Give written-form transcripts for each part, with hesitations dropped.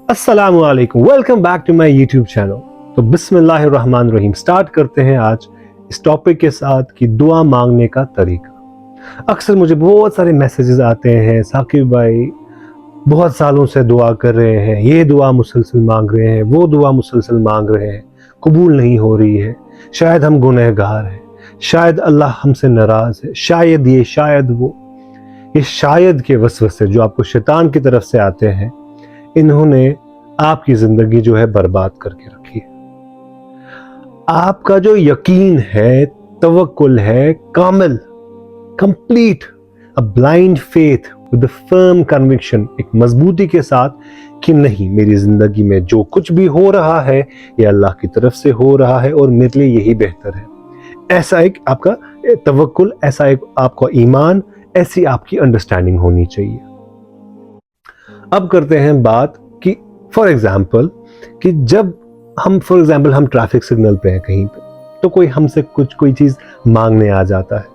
अस्सलामु अलैकुम, welcome back to my YouTube channel. तो बिस्मिल्लाहिर्रहमानिर्रहीम स्टार्ट करते हैं आज इस टॉपिक के साथ कि दुआ मांगने का तरीका। अक्सर मुझे बहुत सारे मैसेजेस आते हैं, साकिब भाई बहुत सालों से दुआ कर रहे हैं, ये दुआ मुसलसल मांग रहे हैं, वो दुआ मुसलसल मांग रहे हैं, कबूल नहीं हो रही है, शायद हम गुनहगार हैं, शायद अल्लाह हमसे नाराज है, शायद ये शायद वो। ये शायद के वसवसे जो आपको शैतान की तरफ से आते हैं, इन्होंने आपकी जिंदगी जो है बर्बाद करके रखी है। आपका जो यकीन है, तवक्कुल है, कामिल, complete, a blind faith with a firm conviction, एक मजबूती के साथ कि नहीं, मेरी जिंदगी में जो कुछ भी हो रहा है ये अल्लाह की तरफ से हो रहा है और मेरे लिए यही बेहतर है। ऐसा एक आपका तवक्कुल, ऐसा एक आपका ईमान, ऐसी आपकी अंडरस्टैंडिंग होनी चाहिए। अब करते हैं बात कि फॉर एग्जाम्पल कि जब हम हम ट्रैफिक सिग्नल पे हैं कहीं पे, तो कोई हमसे कोई चीज़ मांगने आ जाता है,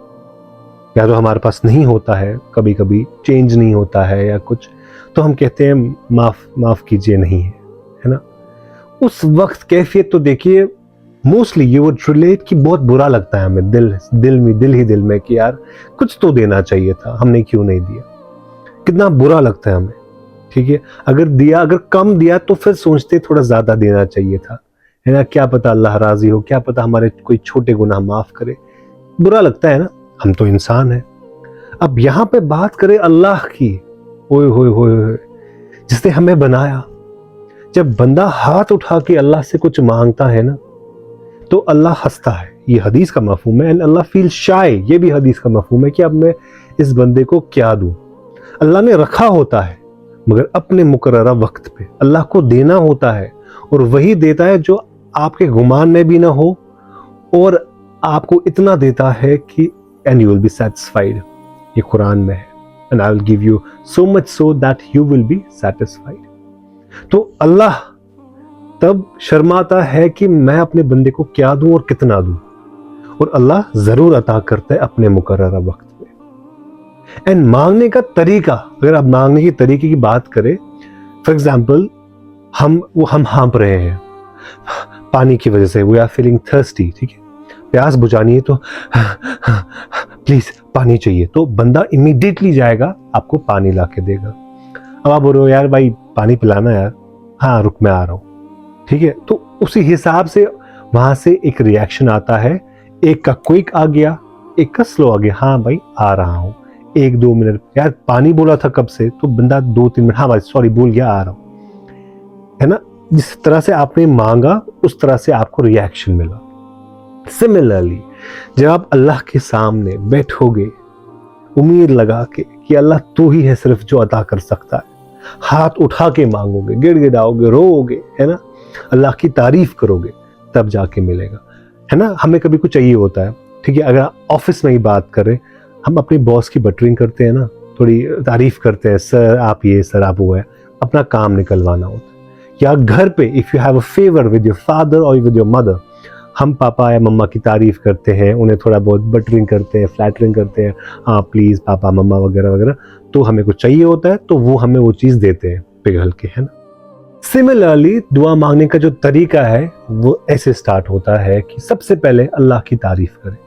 या तो हमारे पास नहीं होता है, कभी कभी चेंज नहीं होता है या कुछ, तो हम कहते हैं माफ़ कीजिए, नहीं है ना। उस वक्त कैफियत तो देखिए मोस्टली यू वुड रिलेट कि बहुत बुरा लगता है हमें, दिल में कि यार कुछ तो देना चाहिए था, हमने क्यों नहीं दिया। कितना बुरा लगता है हमें, ठीक है। अगर कम दिया तो फिर सोचते थोड़ा ज्यादा देना चाहिए था, है ना। क्या पता अल्लाह राजी हो, क्या पता हमारे कोई छोटे गुनाह माफ करे, बुरा लगता है ना, हम तो इंसान हैं। अब यहाँ पे बात करें अल्लाह की, ओए होए होए, जिसने हमें बनाया। जब बंदा हाथ उठा के अल्लाह से कुछ मांगता है ना, तो अल्लाह हंसता है, ये हदीस का मफहूम है। एंड अल्लाह फील शाय, ये भी हदीस का मफहूम है कि अब मैं इस बंदे को क्या दूं। अल्लाह ने रखा होता है, मगर अपने मुकर्ररा वक्त पे अल्लाह को देना होता है, और वही देता है जो आपके गुमान में भी ना हो, और आपको इतना देता है कि and you will be satisfied. ये कुरान में है, and I will give you so much so that you will be satisfied. तो अल्लाह तब शर्माता है कि मैं अपने बंदे को क्या दूं और कितना दूं, और अल्लाह जरूर अता करता है अपने मुकर्ररा वक्त पे। एंड मांगने का तरीका, अगर आप मांगने की तरीके की बात करें, फॉर एग्जाम्पल हम हाँप रहे हैं पानी की वजह से, वी आर फीलिंग थर्स्टी, ठीक है, प्यास बुझानी है तो प्लीज पानी चाहिए, तो बंदा इमीडिएटली जाएगा आपको पानी ला के देगा। अब आप बोल रहे हो यार भाई पानी पिलाना यार, हाँ रुक मैं आ रहा हूँ, ठीक है। तो उसी हिसाब से वहां से एक रिएक्शन आता है, एक का क्विक आ गया, एक का स्लो आ गया, हाँ भाई आ रहा हूँ, 1-2 मिनट, यार पानी बोला था कब से, तो बंदा 2-3 मिनट, हाँ भाई सॉरी भूल गया, आ रहा हूँ, है ना। जिस तरह से आपने मांगा उस तरह से आपको रिएक्शन मिला। सिमिलरली जब आप अल्लाह के सामने बैठोगे उम्मीद लगा के कि अल्लाह तू ही है सिर्फ जो अता कर सकता है, हाथ उठा के मांगोगे, गिड़गिड़ाओगे, रोओगे, है ना, अल्लाह की तारीफ करोगे, तब जाके मिलेगा, है ना। हमें कभी कुछ चाहिए होता है, ठीक है, अगर ऑफिस में ही बात करें, हम अपने बॉस की बटरिंग करते हैं ना, थोड़ी तारीफ करते हैं, सर आप ये, सर आप वो, है, अपना काम निकलवाना होता है। या घर पे if you have a favour with your father और विद योर मदर, हम पापा या मम्मा की तारीफ करते हैं, उन्हें थोड़ा बहुत बटरिंग करते हैं, फ्लैटरिंग करते हैं, हाँ प्लीज पापा मम्मा वगैरह वगैरह, तो हमें कुछ चाहिए होता है तो वो हमें वो चीज देते हैं पिघल के, है ना। सिमिलरली दुआ मांगने का जो तरीका है वो ऐसे स्टार्ट होता है कि सबसे पहले अल्लाह की तारीफ करें,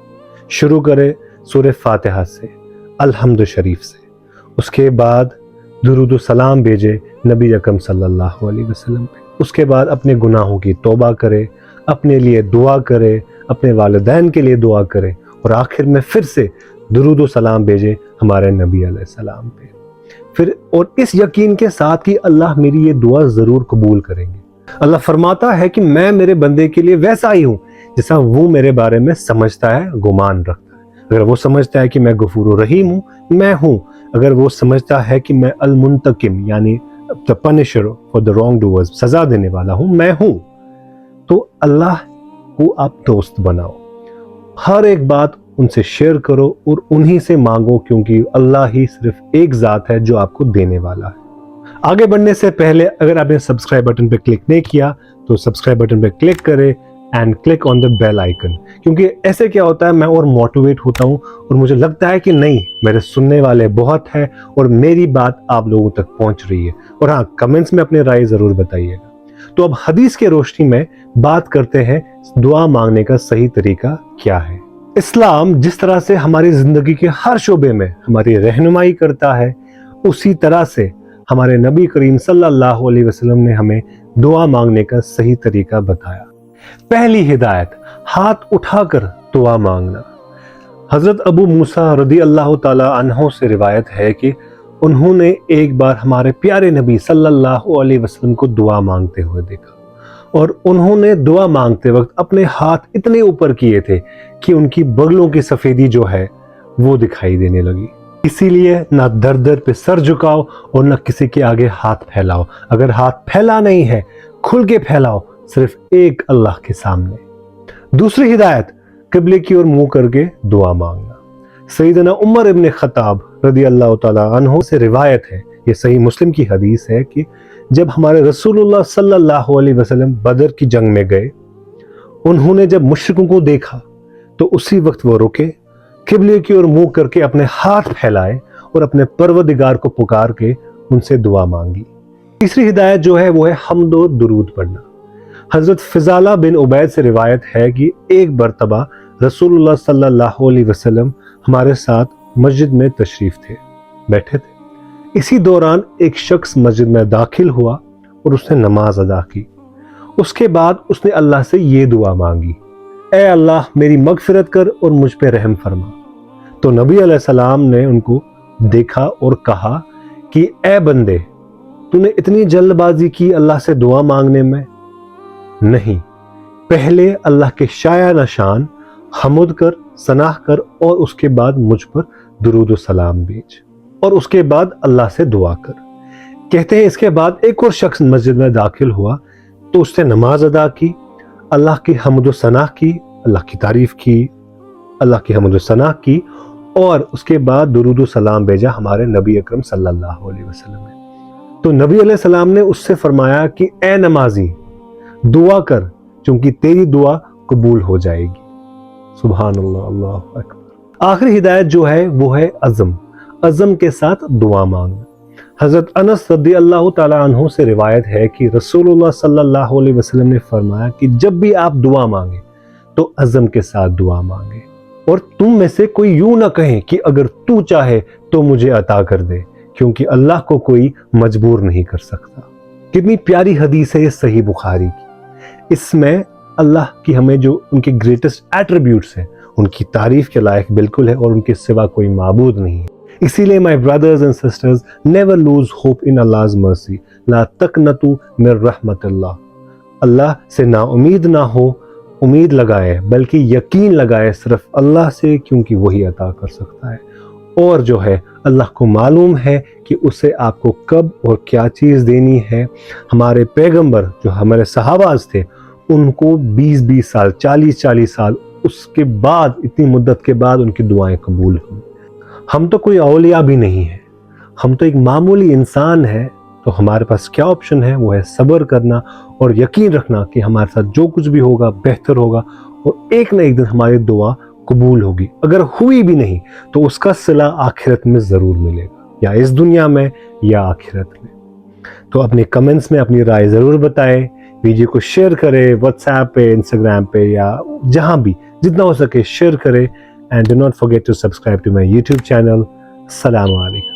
शुरू करें सूरह फातिहा से, अल्हम्दु शरीफ से, उसके बाद दुरूद सलाम भेजे नबी अकरम सल्लल्लाहु अलैहि वसल्लम पे, उसके बाद अपने गुनाहों की तौबा करे, अपने लिए दुआ करे, अपने वालिदैन के लिए दुआ करे, और आखिर में फिर से दुरूद सलाम भेजे हमारे नबी अलैहि सलाम पे। फिर और इस यकीन के साथ कि अल्लाह मेरी ये दुआ जरूर कबूल करेंगे। अल्लाह फरमाता है कि मैं मेरे बंदे के लिए वैसा ही हूँ जैसा वो मेरे बारे में समझता है, गुमान रखता है। अगर वो समझता है कि मैं गफूर रहीम हूँ, मैं हूँ। अगर वो समझता है कि मैं अल मुंतकिम यानी the punisher for the wrong doers, सजा देने वाला हूँ, मैं हूँ। तो अल्लाह को आप दोस्त बनाओ, हर एक बात उनसे शेयर करो और उन्हीं से मांगो, क्योंकि अल्लाह ही सिर्फ एक ज़ात है जो आपको देने वाला है। आगे बढ़ने से पहले अगर आपने सब्सक्राइब बटन पर क्लिक नहीं किया तो सब्सक्राइब बटन पर क्लिक करें and click on the bell icon, क्योंकि ऐसे क्या होता है मैं और मोटिवेट होता हूँ और मुझे लगता है कि नहीं, मेरे सुनने वाले बहुत हैं और मेरी बात आप लोगों तक पहुंच रही है। और हाँ, कमेंट्स में अपने राय ज़रूर बताइएगा। तो अब हदीस के रोशनी में बात करते हैं दुआ मांगने का सही तरीका क्या है। इस्लाम जिस तरह से हमारी ज़िंदगी के हर शोबे में हमारी रहनुमाई करता है, उसी तरह से हमारे नबी करीम सल्लल्लाहु अलैहि वसल्लम ने हमें दुआ मांगने का सही तरीका बताया। पहली हिदायत, हाथ उठाकर दुआ मांगना। हजरत अबू मूसा रदी अल्लाह ताला अन्हो से रिवायत है कि उन्होंने एक बार हमारे प्यारे नबी सल्लल्लाहु अलैहि वसल्लम को दुआ मांगते हुए देखा और उन्होंने दुआ मांगते वक्त अपने हाथ इतने ऊपर किए थे कि उनकी बगलों की सफेदी जो है वो दिखाई देने लगी। इसीलिए ना दर दर पे सर झुकाओ और ना किसी के आगे हाथ फैलाओ। अगर हाथ फैला नहीं है, खुल के फैलाओ, सिर्फ एक अल्लाह के सामने। दूसरी हिदायत, किबले की ओर मुंह करके दुआ मांगना। सैयदना उमर इब्न खत्ताब रदी अल्लाह ताला अन्हु से रिवायत है, ये सही मुस्लिम की हदीस है, कि जब हमारे रसूलुल्लाह सल्लल्लाहु अलैहि वसल्लम बदर की जंग में गए, उन्होंने जब मुश्रिकों को देखा तो उसी वक्त वो रुके, किबले की ओर मुंह करके अपने हाथ फैलाए और अपने परवरदिगार को पुकार के उनसे दुआ मांगी। तीसरी हिदायत जो है वो है हम्द और दुरूद पढ़ना। हजरत फिजाला बिन उबैद से रिवायत है कि एक मरतबा रसूलुल्लाह सल्लल्लाहु अलैहि वसल्लम हमारे साथ मस्जिद में तशरीफ थे, बैठे थे। इसी दौरान एक शख्स मस्जिद में दाखिल हुआ और उसने नमाज अदा की। उसके बाद उसने अल्लाह से ये दुआ मांगी, ऐ अल्लाह मेरी मगफिरत कर और मुझ पे रहम फरमा। तो नबी अलैहिस्सलाम ने उनको देखा और कहा कि ऐ बंदे, तूने इतनी जल्दबाजी की अल्लाह से दुआ मांगने में? नहीं, पहले अल्लाह के शाया नशान हमुद कर, सनाह कर और उसके बाद मुझ पर दुरूद व सलाम भेज और उसके बाद अल्लाह से दुआ कर। कहते हैं इसके बाद एक और शख्स मस्जिद में दाखिल हुआ तो उसने नमाज अदा की, अल्लाह की हम्द व सनाह की, अल्लाह की तारीफ की, अल्लाह की हम्द व सनाह की और उसके बाद दुरूद व सलाम भेजा हमारे नबी अकरम सल्लल्लाहु अलैहि वसल्लम ने। तो नबी अलैहि सलाम ने उससे फरमाया कि ए नमाजी, दुआ कर, क्योंकि तेरी दुआ कबूल हो जाएगी। सुभान अल्लाह, अल्लाहु अकबर। आखिरी हिदायत जो है वो है अज़म के साथ दुआ मांगना। हजरत अनस रदी अल्लाह ताला अन्हु से रिवायत है कि रसूलुल्लाह सल्लल्लाहु अलैहि वसल्लम ने फरमाया कि जब भी आप दुआ मांगे तो अज़म के साथ दुआ मांगे और तुम में से कोई यूं ना कहे कि अगर तू चाहे तो मुझे अता कर दे, क्योंकि अल्लाह को कोई मजबूर नहीं कर सकता। कितनी प्यारी हदीस है ये सही बुखारी की। इसमें अल्लाह की हमें जो उनके ग्रेटेस्ट एट्रीब्यूट्स हैं उनकी तारीफ के लायक बिल्कुल है और उनके सिवा कोई माबूद नहीं है। इसीलिए my brothers and sisters, never lose hope in Allah's mercy, ला तकनतु मिर रहमतिल्लाह। अल्लाह से ना उम्मीद ना हो, उम्मीद लगाए बल्कि यकीन लगाए सिर्फ अल्लाह से, क्योंकि वही अता कर सकता है। और जो है अल्लाह को मालूम है कि उसे आपको कब और क्या चीज़ देनी है। हमारे पैगंबर जो हमारे सहाबाज थे उनको 20-20 साल, 40-40 साल उसके बाद, इतनी मुद्दत के बाद उनकी दुआएं कबूल हुई। हम तो कोई औलिया भी नहीं है, हम तो एक मामूली इंसान है। तो हमारे पास क्या ऑप्शन है, वो है सब्र करना और यकीन रखना कि हमारे साथ जो कुछ भी होगा बेहतर होगा और एक न एक दिन हमारी दुआ कबूल होगी। अगर हुई भी नहीं तो उसका सिला आखिरत में ज़रूर मिलेगा, या इस दुनिया में या आखिरत में। तो अपने कमेंट्स में अपनी राय ज़रूर बताएं, वीडियो को शेयर करें, व्हाट्सएप पे, इंस्टाग्राम पे या जहाँ भी जितना हो सके शेयर करें। And do not forget to subscribe to my YouTube channel. Assalamu alaikum.